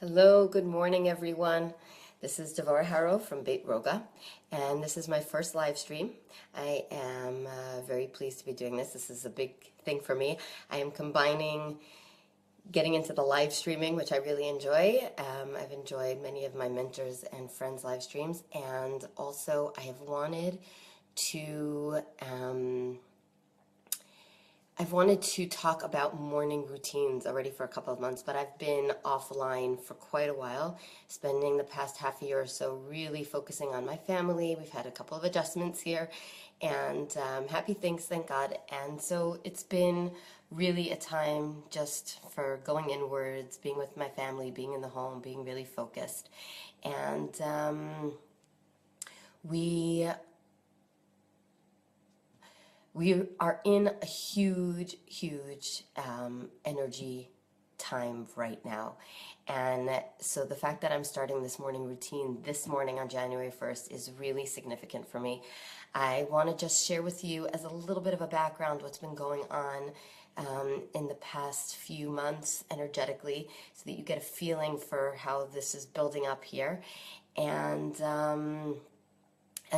Hello, good morning everyone. This is Devorah Harow from Beit Roga, and this is my first live stream. I am very pleased to be doing this. This is a big thing for me. I am combining getting into the live streaming, which I really enjoy. I've enjoyed many of my mentors and friends' live streams, and also I have wanted to I've wanted to talk about morning routines already for a couple of months, but I've been offline for quite a while, spending the past half a year or so really focusing on my family. We've had a couple of adjustments here, and happy things, thank God. And so it's been really a time just for going inwards, being with my family, being in the home, being really focused. And we are in a huge energy time right now. And so the fact that I'm starting this morning routine this morning on January 1st is really significant for me. I want to just share with you as a little bit of a background what's been going on in the past few months energetically, so that you get a feeling for how this is building up here. And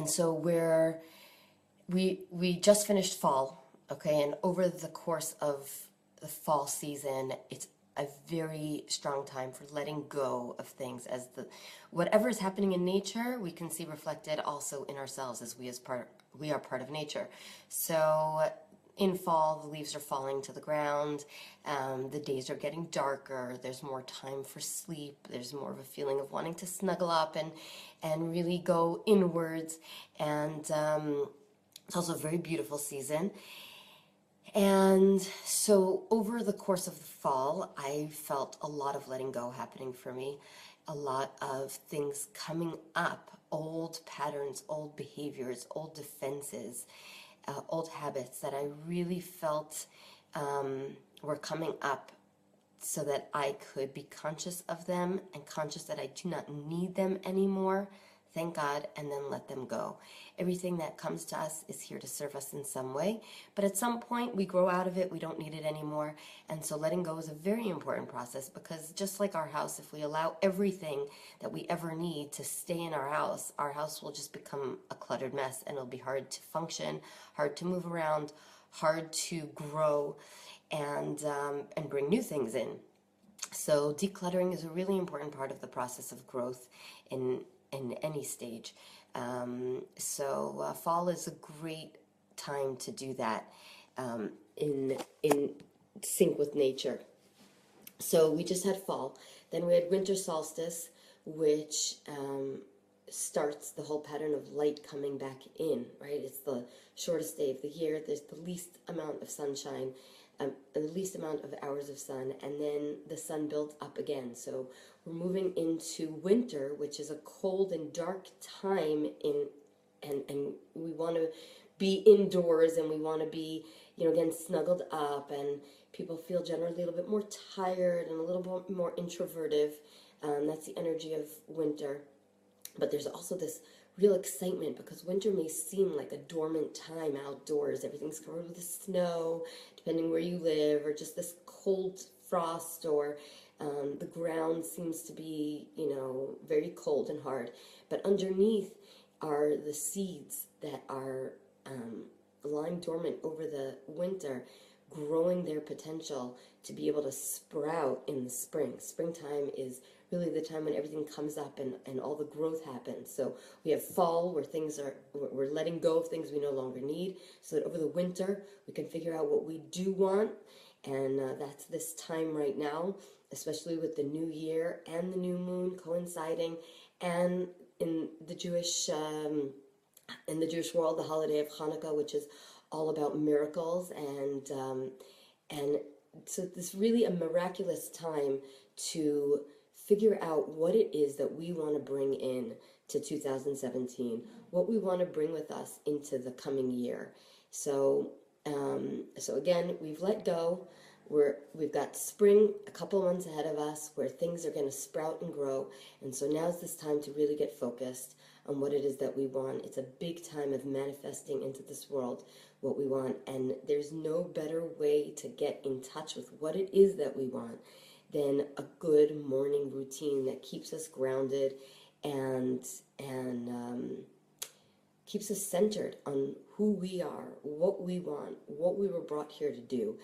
so we just finished fall, okay, and over the course of the fall season, it's a very strong time for letting go of things. As whatever is happening in nature, we can see reflected also in ourselves, as we are part of nature. So in fall, the leaves are falling to the ground, the days are getting darker, there's more time for sleep, there's more of a feeling of wanting to snuggle up and really go inwards. And it's also a very beautiful season. And so over the course of the fall, I felt a lot of letting go happening for me, a lot of things coming up, old patterns, old behaviors, old defenses, old habits that I really felt were coming up, so that I could be conscious of them and conscious that I do not need them anymore. Thank God, and then let them go. Everything that comes to us is here to serve us in some way, but at some point we grow out of it, we don't need it anymore, and so letting go is a very important process, because just like our house, if we allow everything that we ever need to stay in our house will just become a cluttered mess, and it'll be hard to function, hard to move around, hard to grow, and bring new things in. So decluttering is a really important part of the process of growth in any stage. So fall is a great time to do that in sync with nature. So we just had fall. Then we had winter solstice, which starts the whole pattern of light coming back in, right? It's the shortest day of the year. There's the least amount of sunshine, the least amount of hours of sun, and then the sun builds up again. So we're moving into winter, which is a cold and dark time and we want to be indoors, and we want to be, again, snuggled up, and people feel generally a little bit more tired and a little bit more introverted. That's the energy of winter. But there's also this real excitement, because winter may seem like a dormant time outdoors. Everything's covered with snow, depending where you live, or just this cold frost, or the ground seems to be, very cold and hard. But underneath are the seeds that are lying dormant over the winter, growing their potential to be able to sprout in the spring. Springtime is really the time when everything comes up and all the growth happens. So we have fall, where we're letting go of things we no longer need, so that over the winter we can figure out what we do want. And that's this time right now, especially with the new year and the new moon coinciding, and in the Jewish world, the holiday of Hanukkah, which is all about miracles, and so this really a miraculous time to figure out what it is that we want to bring in to 2017, what we want to bring with us into the coming year. So again, we've let go. We've got spring a couple months ahead of us, where things are going to sprout and grow, and so now's this time to really get focused on what it is that we want. It's a big time of manifesting into this world what we want, and there's no better way to get in touch with what it is that we want than a good morning routine that keeps us grounded and keeps us centered on who we are, what we want, what we were brought here to do.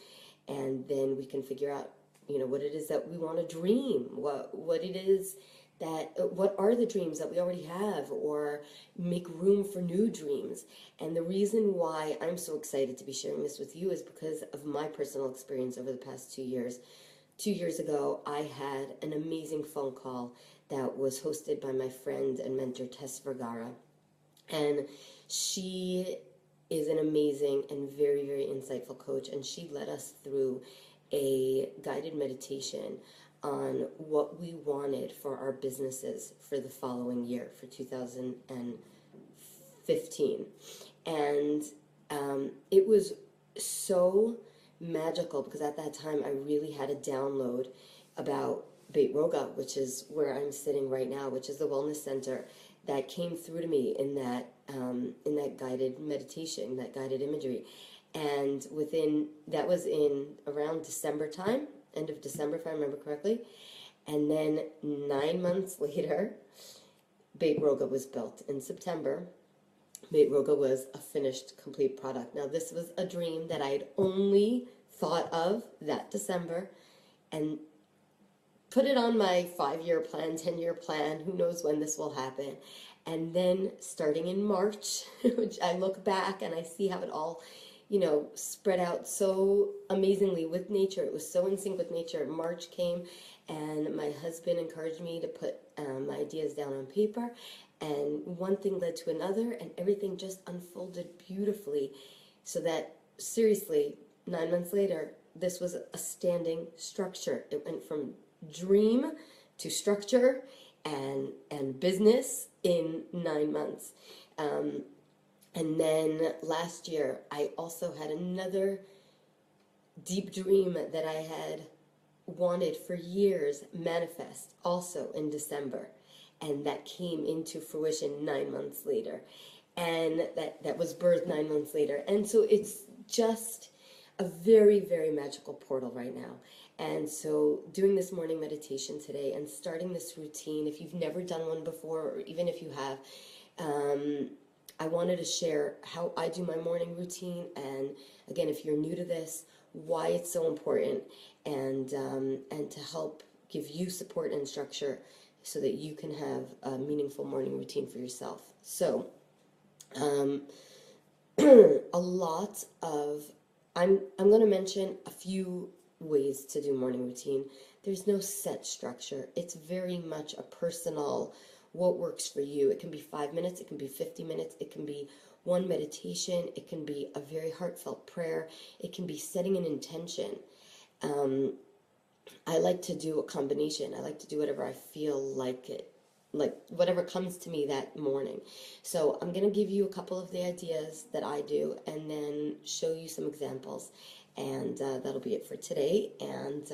And then we can figure out, what it is that we want to dream, what it is that, what are the dreams that we already have, or make room for new dreams. And the reason why I'm so excited to be sharing this with you is because of my personal experience over the past 2 years. 2 years ago, I had an amazing phone call that was hosted by my friend and mentor, Devorah. And she is an amazing and very, very insightful coach. And she led us through a guided meditation on what we wanted for our businesses for the following year, for 2015. And it was so magical because at that time I really had a download about Devorah, which is where I'm sitting right now, which is the wellness center, that came through to me in that guided meditation, that guided imagery. And that was in around December time, end of December if I remember correctly. And then 9 months later, Devorah was built. In September, Devorah was a finished, complete product. Now this was a dream that I had only thought of that December, and put it on my 5-year plan, 10-year plan, who knows when this will happen. And then starting in March, which I look back and I see how it all, spread out so amazingly with nature. It was so in sync with nature. March came and my husband encouraged me to put my ideas down on paper, and one thing led to another, and everything just unfolded beautifully, so that seriously, 9 months later, this was a standing structure. It went from dream to structure and business in 9 months. And then last year, I also had another deep dream that I had wanted for years manifest, also in December. And that came into fruition 9 months later. And that was birthed 9 months later. And so it's just a very, very magical portal right now. And so doing this morning meditation today and starting this routine, if you've never done one before, or even if you have, I wanted to share how I do my morning routine. And again, if you're new to this, why it's so important, and to help give you support and structure so that you can have a meaningful morning routine for yourself. So I'm going to mention a few ways to do morning routine. There's no set structure. It's very much a personal, what works for you. It can be 5 minutes, it can be 50 minutes, it can be one meditation, it can be a very heartfelt prayer, it can be setting an intention. I like to do a combination. I like to do whatever I feel like it, like whatever comes to me that morning. So I'm going to give you a couple of the ideas that I do and then show you some examples. And that'll be it for today. And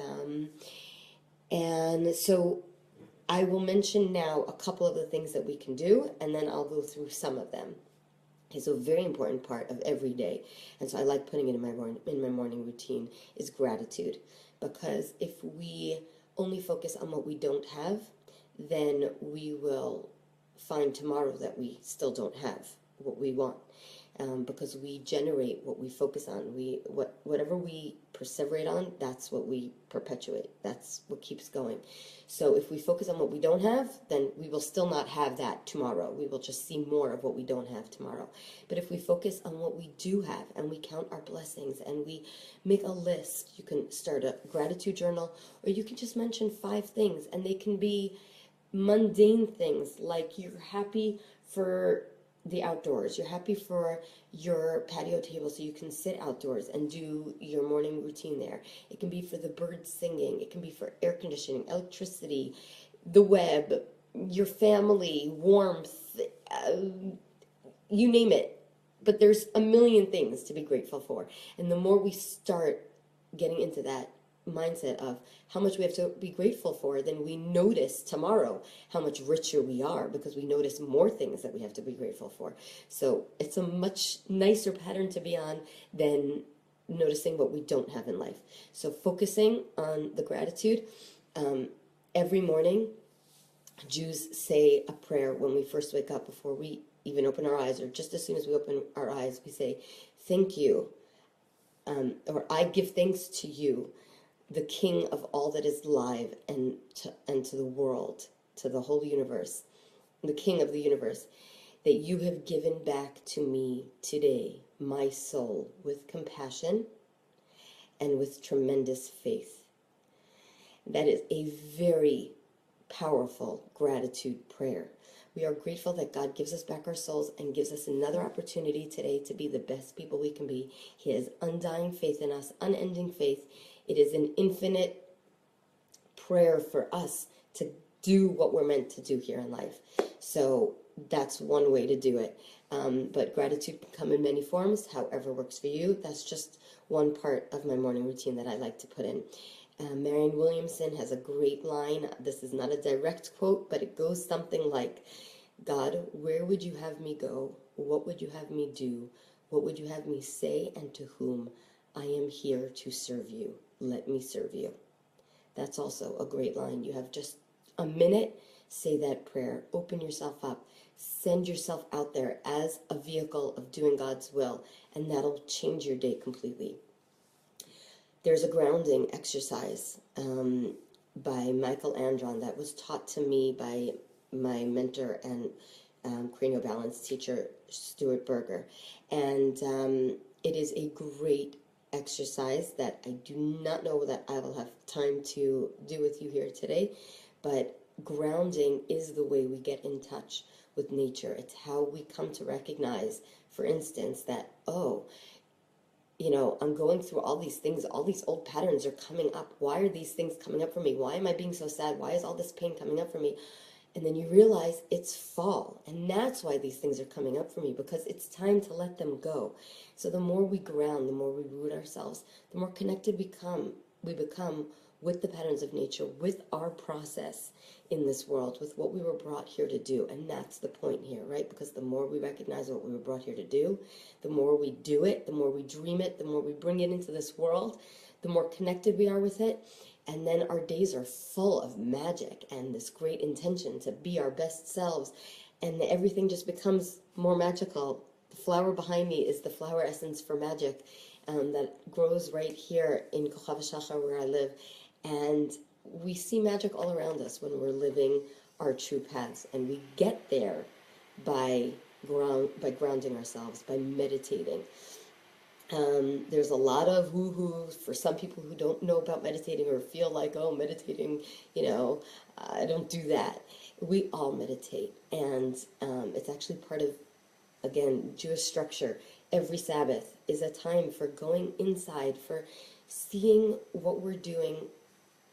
so I will mention now a couple of the things that we can do, and then I'll go through some of them. Okay, so a very important part of every day, and so I like putting it in my morning routine, is gratitude. Because if we only focus on what we don't have, then we will find tomorrow that we still don't have what we want. Because we generate what we focus on. Whatever we perseverate on, that's what we perpetuate. That's what keeps going. So if we focus on what we don't have, then we will still not have that tomorrow. We will just see more of what we don't have tomorrow. But if we focus on what we do have, and we count our blessings, and we make a list, you can start a gratitude journal, or you can just mention 5 things, and they can be mundane things, like you're happy for the outdoors. You're happy for your patio table so you can sit outdoors and do your morning routine there. It can be for the birds singing. It can be for air conditioning, electricity, the web, your family, warmth, you name it. But there's a million things to be grateful for. And the more we start getting into that mindset of how much we have to be grateful for, then we notice tomorrow how much richer we are, because we notice more things that we have to be grateful for. So it's a much nicer pattern to be on than noticing what we don't have in life. So focusing on the gratitude. Every morning, Jews say a prayer when we first wake up before we even open our eyes, or just as soon as we open our eyes, we say, thank you, or I give thanks to you, the King of all that is alive, and to the world, to the whole universe, the King of the universe, that you have given back to me today, my soul, with compassion and with tremendous faith. That is a very powerful gratitude prayer. We are grateful that God gives us back our souls and gives us another opportunity today to be the best people we can be. He has undying faith in us, unending faith. It is an infinite prayer for us to do what we're meant to do here in life. So that's one way to do it. But gratitude can come in many forms, however works for you. That's just one part of my morning routine that I like to put in. Marianne Williamson has a great line. This is not a direct quote, but it goes something like, God, where would you have me go? What would you have me do? What would you have me say, and to whom? I am here to serve you. Let me serve you. That's also a great line. You have just a minute, say that prayer, open yourself up, send yourself out there as a vehicle of doing God's will, and that'll change your day completely. There's a grounding exercise by Michael Andron that was taught to me by my mentor and cranial balance teacher, Stuart Berger. And it is a great exercise that I do not know that I will have time to do with you here today, but grounding is the way we get in touch with nature. It's how we come to recognize, for instance, that, I'm going through all these things, all these old patterns are coming up. Why are these things coming up for me? Why am I being so sad? Why is all this pain coming up for me? And then you realize it's fall, and that's why these things are coming up for me, because it's time to let them go. So the more we ground, the more we root ourselves, the more connected we become with the patterns of nature, with our process in this world, with what we were brought here to do. And that's the point here, right? Because the more we recognize what we were brought here to do, the more we do it, the more we dream it, the more we bring it into this world, the more connected we are with it. And then our days are full of magic and this great intention to be our best selves. And everything just becomes more magical. The flower behind me is the flower essence for magic that grows right here in Kochav Shachar, where I live. And we see magic all around us when we're living our true paths. And we get there by grounding ourselves, by meditating. There's a lot of woo-hoo for some people who don't know about meditating or feel like, meditating, I don't do that. We all meditate. And it's actually part of, again, Jewish structure. Every Sabbath is a time for going inside, for seeing what we're doing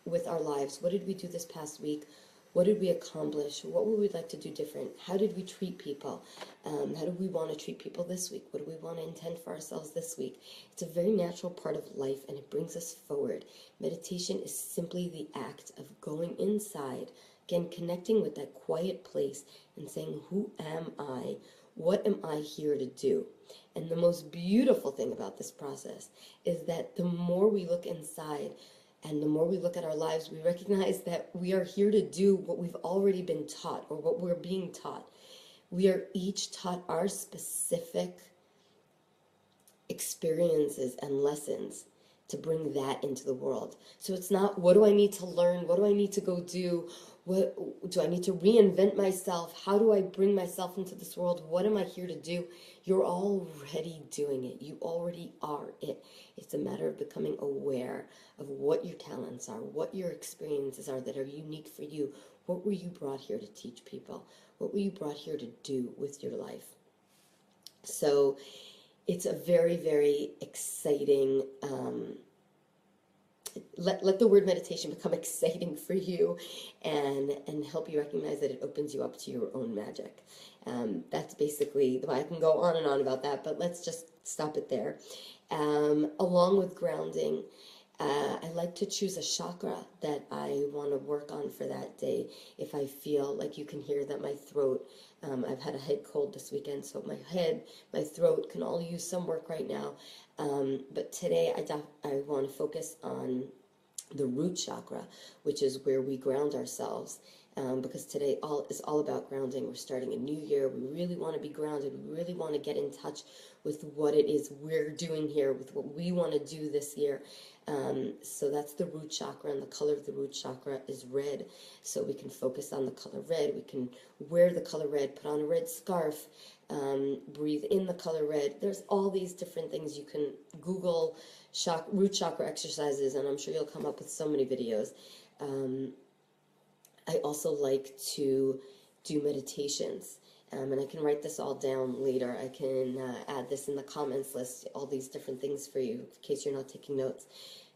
with our lives. What did we do this past week? What did we accomplish? What would we like to do different? How did we treat people? How do we want to treat people this week? What do we want to intend for ourselves this week? It's a very natural part of life, and it brings us forward. Meditation is simply the act of going inside, again, connecting with that quiet place and saying, who am I? What am I here to do? And the most beautiful thing about this process is that the more we look inside, and the more we look at our lives, we recognize that we are here to do what we've already been taught, or what we're being taught. We are each taught our specific experiences and lessons to bring that into the world. So it's not, what do I need to learn? What do I need to go do? What do I need to reinvent myself? How do I bring myself into this world? What am I here to do? You're already doing it. You already are it. It's a matter of becoming aware of what your talents are, what your experiences are that are unique for you. What were you brought here to teach people? What were you brought here to do with your life? So it's a very, very exciting, let the word meditation become exciting for you and help you recognize that it opens you up to your own magic. That's basically, I can go on and on about that, but let's just stop it there. Along with grounding, I like to choose a chakra that I want to work on for that day. If I feel like, you can hear that my throat, I've had a head cold this weekend, so my head, my throat can all use some work right now. But today I want to focus on the root chakra, which is where we ground ourselves. Because today is all about grounding. We're starting a new year. We really want to be grounded. We really want to get in touch with what it is we're doing here, with what we want to do this year. So that's the root chakra, and the color of the root chakra is red. So we can focus on the color red. We can wear the color red, put on a red scarf, breathe in the color red. There's all these different things. You can Google root chakra exercises, and I'm sure you'll come up with so many videos. I also like to do meditations, and I can write this all down later. I can add this in the comments list, all these different things for you, in case you're not taking notes.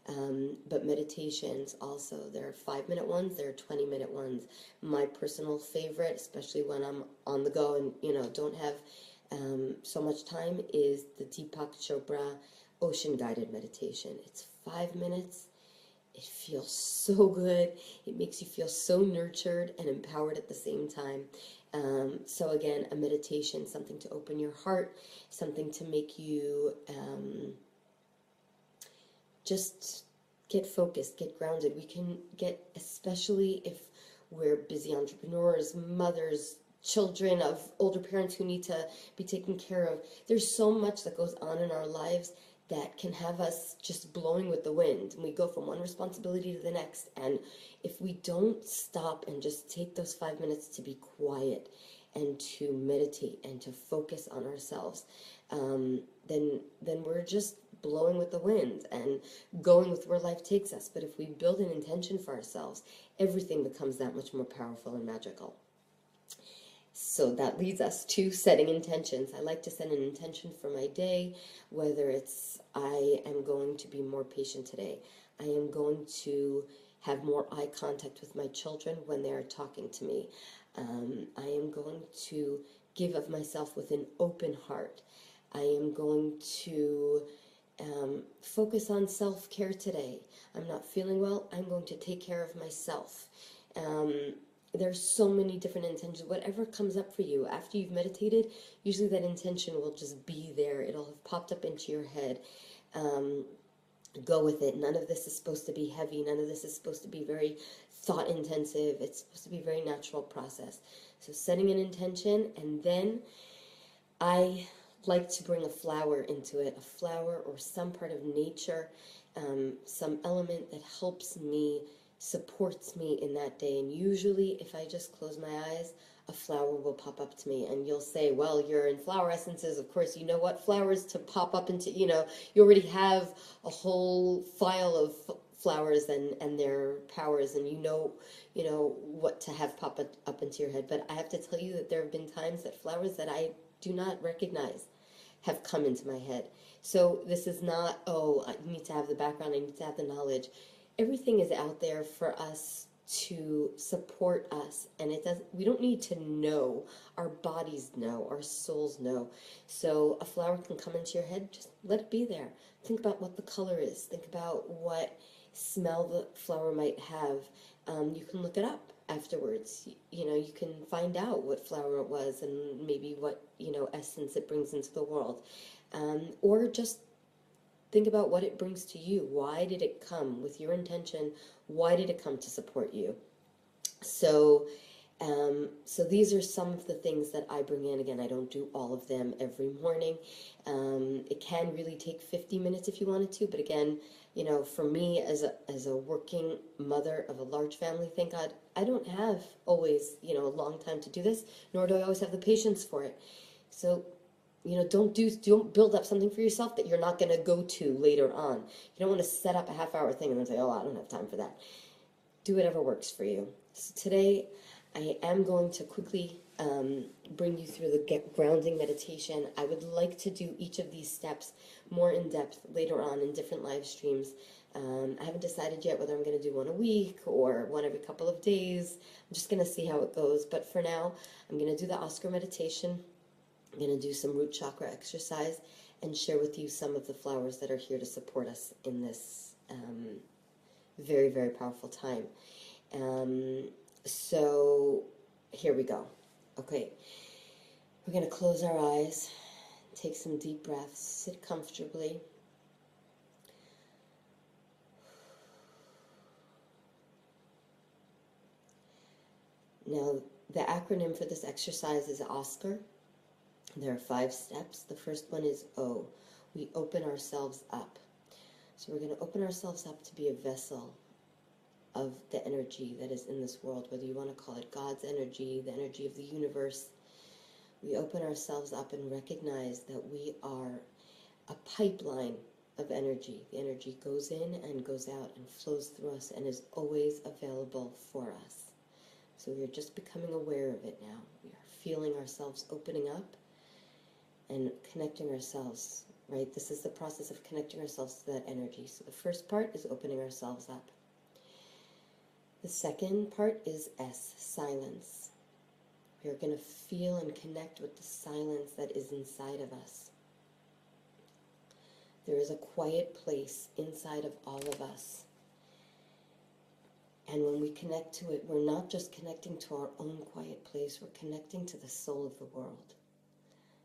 But meditations also, there are 5-minute ones, there are 20-minute ones. My personal favorite, especially when I'm on the go and, don't have so much time, is the Deepak Chopra Ocean Guided Meditation. It's 5 minutes. It feels so good. It makes you feel so nurtured and empowered at the same time. So again, a meditation, something to open your heart, something to make you just get focused, get grounded. We can get, especially if we're busy entrepreneurs, mothers, children of older parents who need to be taken care of. There's so much that goes on in our lives that can have us just blowing with the wind. And we go from one responsibility to the next. And if we don't stop and just take those 5 minutes to be quiet and to meditate and to focus on ourselves, then we're just blowing with the wind and going with where life takes us. But if we build an intention for ourselves, everything becomes that much more powerful and magical. So that leads us to setting intentions. I like to set an intention for my day, whether it's I am going to be more patient today. I am going to have more eye contact with my children when they are talking to me. I am going to give of myself with an open heart. I am going to focus on self-care today. I'm not feeling well. I'm going to take care of myself. There's so many different intentions. Whatever comes up for you after you've meditated, usually that intention will just be there. It'll have popped up into your head. Go with it. None of this is supposed to be heavy. None of this is supposed to be very thought intensive. It's supposed to be a very natural process. So setting an intention, and then I like to bring a flower into it, a flower or some part of nature, some element that helps me, supports me in that day. And usually if I just close my eyes, a flower will pop up to me. And you'll say, well, you're in flower essences, of course you know what flowers to pop up into. You already have a whole file of flowers and their powers, and you know what to have pop up into your head. But I have to tell you that there have been times that flowers that I do not recognize have come into my head. So this is not, oh, I need to have the background, I need to have the knowledge. Everything is out there for us to support us, and we don't need to know. Our bodies know, our souls know. So a flower can come into your head, just let it be there. Think about what the color is. Think about what smell the flower might have. You can look it up afterwards. You can find out what flower it was and maybe what essence it brings into the world, or just think about what it brings to you. Why did it come with your intention? Why did it come to support you? So these are some of the things that I bring in. Again, I don't do all of them every morning. It can really take 50 minutes if you wanted to, but again, for me as a working mother of a large family, thank God, I don't have always, a long time to do this, nor do I always have the patience for it. So, don't build up something for yourself that you're not going to go to later on. You don't want to set up a half-hour thing and then say, oh, I don't have time for that. Do whatever works for you. So today, I am going to quickly bring you through the grounding meditation. I would like to do each of these steps more in depth later on in different live streams. I haven't decided yet whether I'm going to do one a week or one every couple of days. I'm just going to see how it goes. But for now, I'm going to do the Oscar meditation. I'm going to do some root chakra exercise and share with you some of the flowers that are here to support us in this very, very powerful time. So here we go. Okay, we're going to close our eyes, take some deep breaths, sit comfortably. Now, the acronym for this exercise is OSCAR. There are 5 steps. The first one is O. We open ourselves up. So we're going to open ourselves up to be a vessel of the energy that is in this world, whether you want to call it God's energy, the energy of the universe. We open ourselves up and recognize that we are a pipeline of energy. The energy goes in and goes out and flows through us and is always available for us. So we are just becoming aware of it now. We are feeling ourselves opening up and connecting ourselves, right? This is the process of connecting ourselves to that energy. So the first part is opening ourselves up. The second part is S, silence. We are going to feel and connect with the silence that is inside of us. There is a quiet place inside of all of us. And when we connect to it, we're not just connecting to our own quiet place, we're connecting to the soul of the world.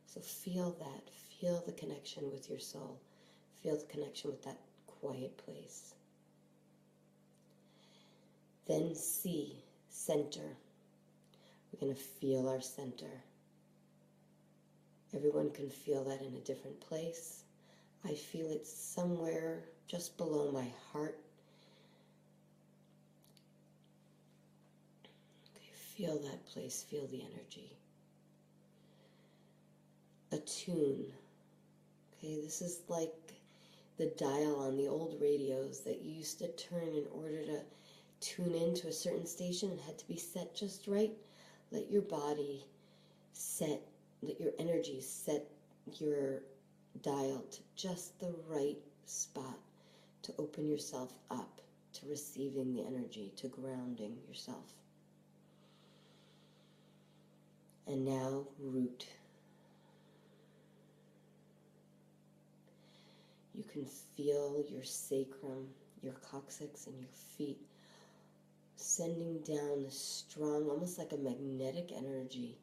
So feel that. Feel the connection with your soul. Feel the connection with that quiet place. Then C, center. We're going to feel our center. Everyone can feel that in a different place. I feel it somewhere just below my heart. Okay, feel that place, feel the energy. Attune. Okay, this is like the dial on the old radios that you used to turn in order to tune into a certain station. It had to be set just right. Let your body set, let your energy set your dial to just the right spot to open yourself up to receiving the energy, to grounding yourself. And now, root. You can feel your sacrum, your coccyx, and your feet sending down a strong, almost like a magnetic energy.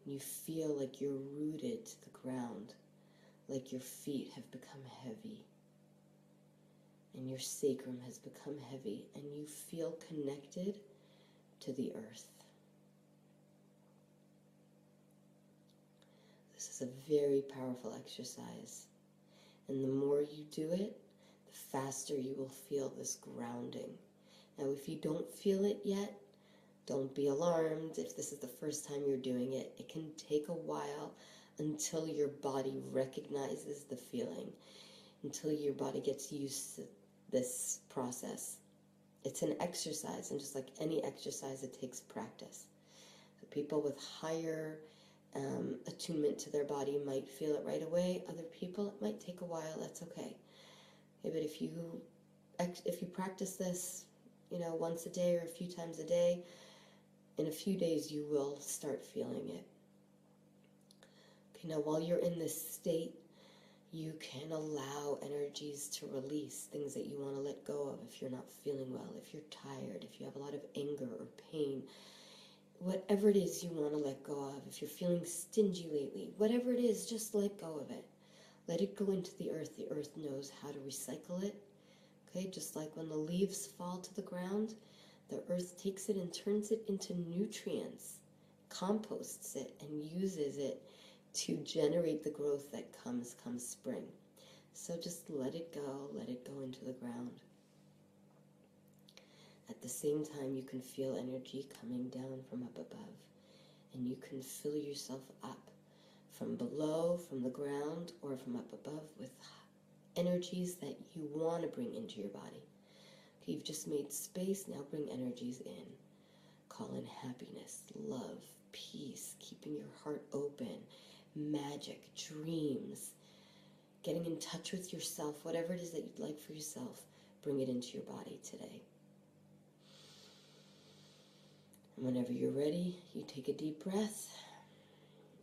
You feel like you're rooted to the ground, like your feet have become heavy, and your sacrum has become heavy, and you feel connected to the earth. This is a very powerful exercise, and the more you do it, the faster you will feel this grounding. Now, if you don't feel it yet, don't be alarmed. If this is the first time you're doing it, it can take a while until your body recognizes the feeling, until your body gets used to this process. It's an exercise, and just like any exercise, it takes practice. So people with higher attunement to their body might feel it right away. Other people, it might take a while. That's okay. But if you practice this, once a day or a few times a day, in a few days you will start feeling it. Okay, now while you're in this state, you can allow energies to release, things that you want to let go of if you're not feeling well, if you're tired, if you have a lot of anger or pain, whatever it is you want to let go of. If you're feeling stingy lately, whatever it is, just let go of it. Let it go into the earth. The earth knows how to recycle it. Okay, just like when the leaves fall to the ground, the earth takes it and turns it into nutrients, composts it, and uses it to generate the growth that comes spring. So just let it go into the ground. At the same time, you can feel energy coming down from up above, and you can fill yourself up from below, from the ground, or from up above with energies that you want to bring into your body. Okay, you've just made space, now bring energies in. Call in happiness, love, peace, keeping your heart open, magic, dreams, getting in touch with yourself, whatever it is that you'd like for yourself, bring it into your body today. And whenever you're ready, you take a deep breath,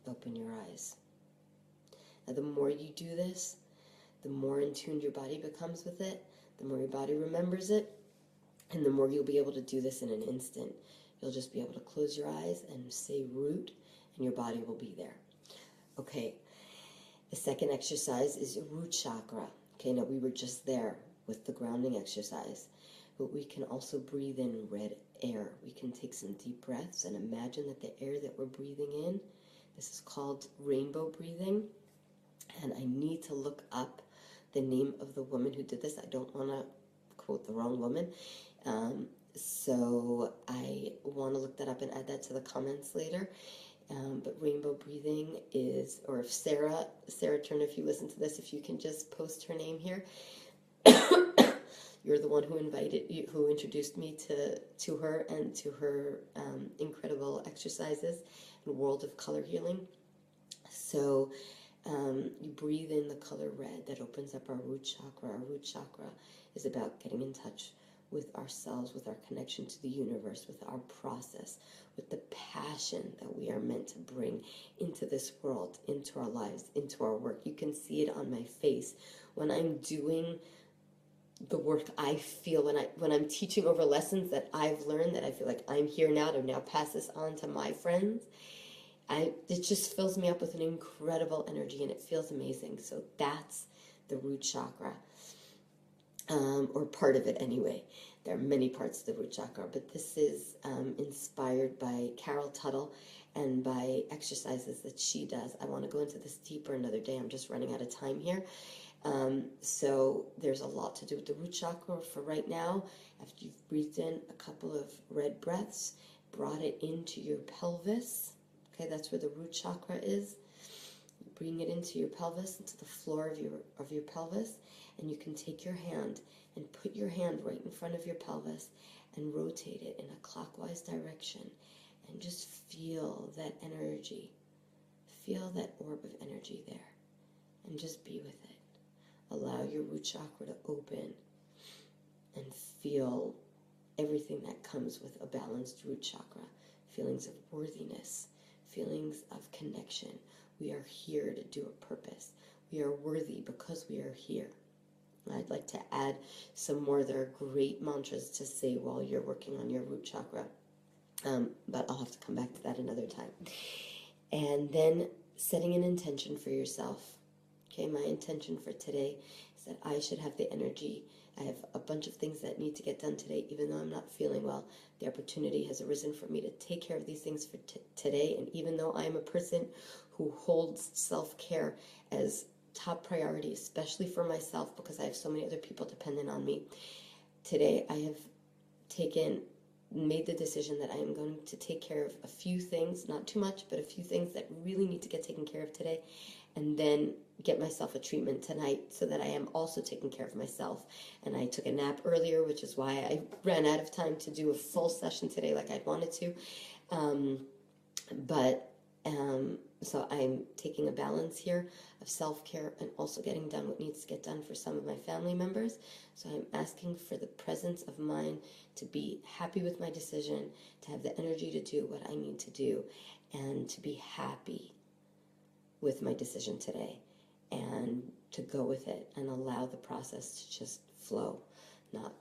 open your eyes. Now the more you do this, the more in tune your body becomes with it, the more your body remembers it, and the more you'll be able to do this in an instant. You'll just be able to close your eyes and say root, and your body will be there. Okay, the second exercise is root chakra. Okay, now we were just there with the grounding exercise, but we can also breathe in red air. We can take some deep breaths and imagine that the air that we're breathing in, this is called rainbow breathing. And I need to look up the name of the woman who did this. I don't want to quote the wrong woman. So I want to look that up and add that to the comments later. But rainbow breathing is, or if Sarah Turner, if you listen to this, if you can just post her name here. You're the one who introduced me to her and to her incredible exercises and world of color healing. So you breathe in the color red. That opens up our root chakra. Our root chakra is about getting in touch with ourselves, with our connection to the universe, with our process, with the passion that we are meant to bring into this world, into our lives, into our work. You can see it on my face when I'm doing the work. I feel when I'm teaching over lessons that I've learned, that I feel like I'm here now to now pass this on to my friends. It just fills me up with an incredible energy, and it feels amazing. So that's the root chakra, or part of it anyway. There are many parts of the root chakra, but this is inspired by Carol Tuttle and by exercises that she does. I want to go into this deeper another day. I'm just running out of time here. So there's a lot to do with the root chakra for right now. After you've breathed in a couple of red breaths, brought it into your pelvis. Okay, that's where the root chakra is. You bring it into your pelvis, into the floor of your pelvis, and you can take your hand and put your hand right in front of your pelvis and rotate it in a clockwise direction, and just feel that energy. Feel that orb of energy there, and just be with it. Allow your root chakra to open and feel everything that comes with a balanced root chakra. Feelings of worthiness, feelings of connection. We are here to do a purpose. We are worthy because we are here. I'd like to add some more. There are great mantras to say while you're working on your root chakra, but I'll have to come back to that another time. And then setting an intention for yourself. Okay, my intention for today is that I should have the energy. I have a bunch of things that need to get done today, even though I'm not feeling well. The opportunity has arisen for me to take care of these things for today. And even though I am a person who holds self-care as top priority, especially for myself, because I have so many other people dependent on me, today I have made the decision that I am going to take care of a few things, not too much, but a few things that really need to get taken care of today, and then get myself a treatment tonight so that I am also taking care of myself. And I took a nap earlier, which is why I ran out of time to do a full session today like I'd wanted to. So I'm taking a balance here of self-care and also getting done what needs to get done for some of my family members. So I'm asking for the presence of mind to be happy with my decision, to have the energy to do what I need to do, and to be happy with my decision today, and to go with it and allow the process to just flow, not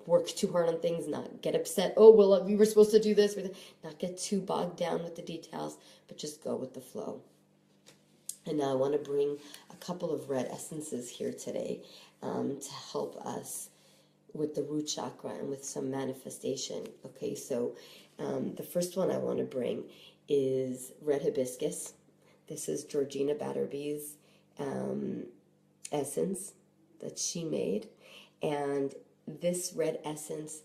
work too hard on things, not get upset, oh, well, we were supposed to do this, not get too bogged down with the details, but just go with the flow. And now I want to bring a couple of red essences here today to help us with the root chakra and with some manifestation. Okay, so the first one I want to bring is red hibiscus. This is Georgina Batterby's essence that she made. And this red essence,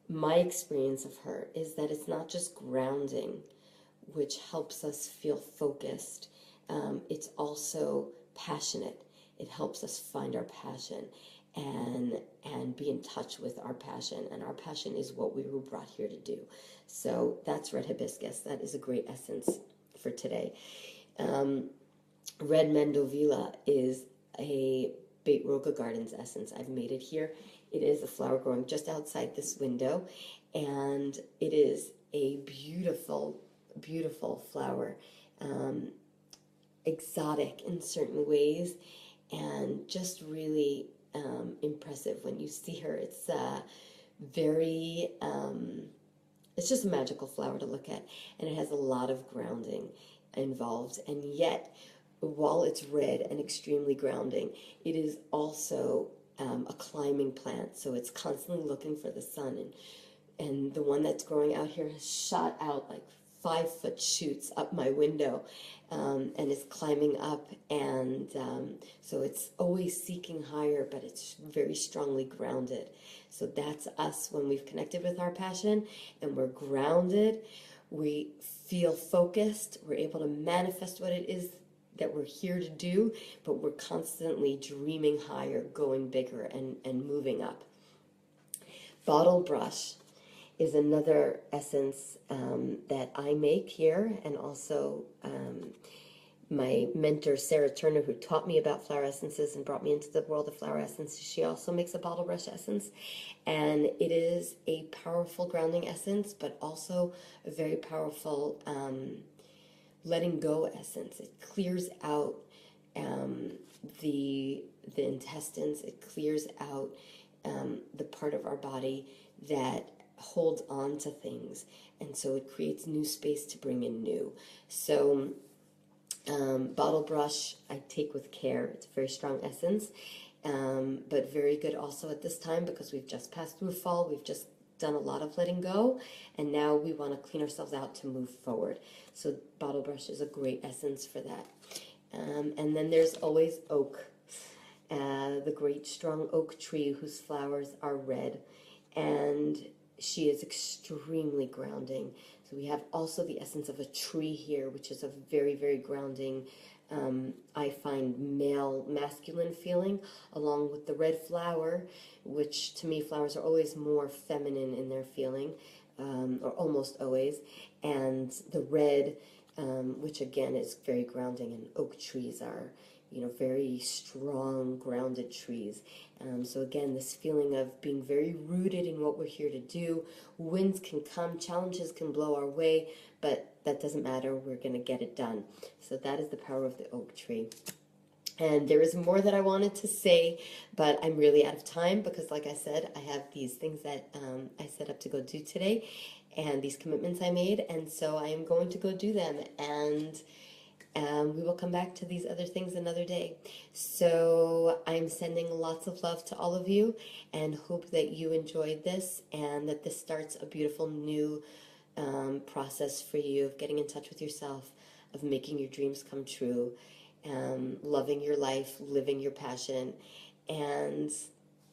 my experience of her is that it's not just grounding, which helps us feel focused. It's also passionate. It helps us find our passion and be in touch with our passion. And our passion is what we were brought here to do. So that's red hibiscus. That is a great essence for today. Red mandevilla is a Beit Roga Gardens essence. I've made it here. It is a flower growing just outside this window, and it is a beautiful, beautiful flower, exotic in certain ways, and just really impressive when you see her. It's it's just a magical flower to look at, and it has a lot of grounding involved, and yet while it's red and extremely grounding, it is also a climbing plant, so it's constantly looking for the sun, and and the one that's growing out here has shot out like 5-foot shoots up my window, and is climbing up, and so it's always seeking higher, but it's very strongly grounded. So that's us when we've connected with our passion and we're grounded. We feel focused. We're able to manifest what it is that we're here to do, but we're constantly dreaming higher, going bigger, and moving up. Bottle brush is another essence that I make here, and also my mentor Sarah Turner, who taught me about flower essences and brought me into the world of flower essences, she also makes a bottle brush essence, and it is a powerful grounding essence, but also a very powerful letting go essence. It clears out the intestines. It clears out the part of our body that holds on to things, and so it creates new space to bring in new. So bottle brush I take with care. It's a very strong essence, but very good also at this time, because we've just passed through fall. We've just done a lot of letting go, and now we want to clean ourselves out to move forward. So bottle brush is a great essence for that. And then there's always oak, the great strong oak tree whose flowers are red, and she is extremely grounding. So we have also the essence of a tree here, which is a very, very grounding, I find, male, masculine feeling, along with the red flower, which to me, flowers are always more feminine in their feeling, or almost always, and the red, which again is very grounding, and oak trees are, very strong, grounded trees. So again, this feeling of being very rooted in what we're here to do. Winds can come, challenges can blow our way, but that doesn't matter. We're going to get it done. So that is the power of the oak tree. And there is more that I wanted to say, but I'm really out of time because, like I said, I have these things that I set up to go do today, and these commitments I made, and so I am going to go do them, and we will come back to these other things another day. So I'm sending lots of love to all of you, and hope that you enjoyed this, and that this starts a beautiful new process for you of getting in touch with yourself, of making your dreams come true, loving your life, living your passion, and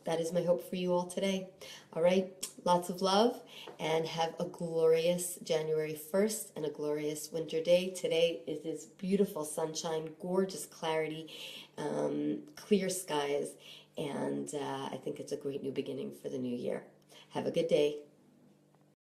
that is my hope for you all today. All right, lots of love, and have a glorious January 1st and a glorious winter day. Today it is beautiful sunshine, gorgeous clarity, clear skies, and I think it's a great new beginning for the new year. Have a good day.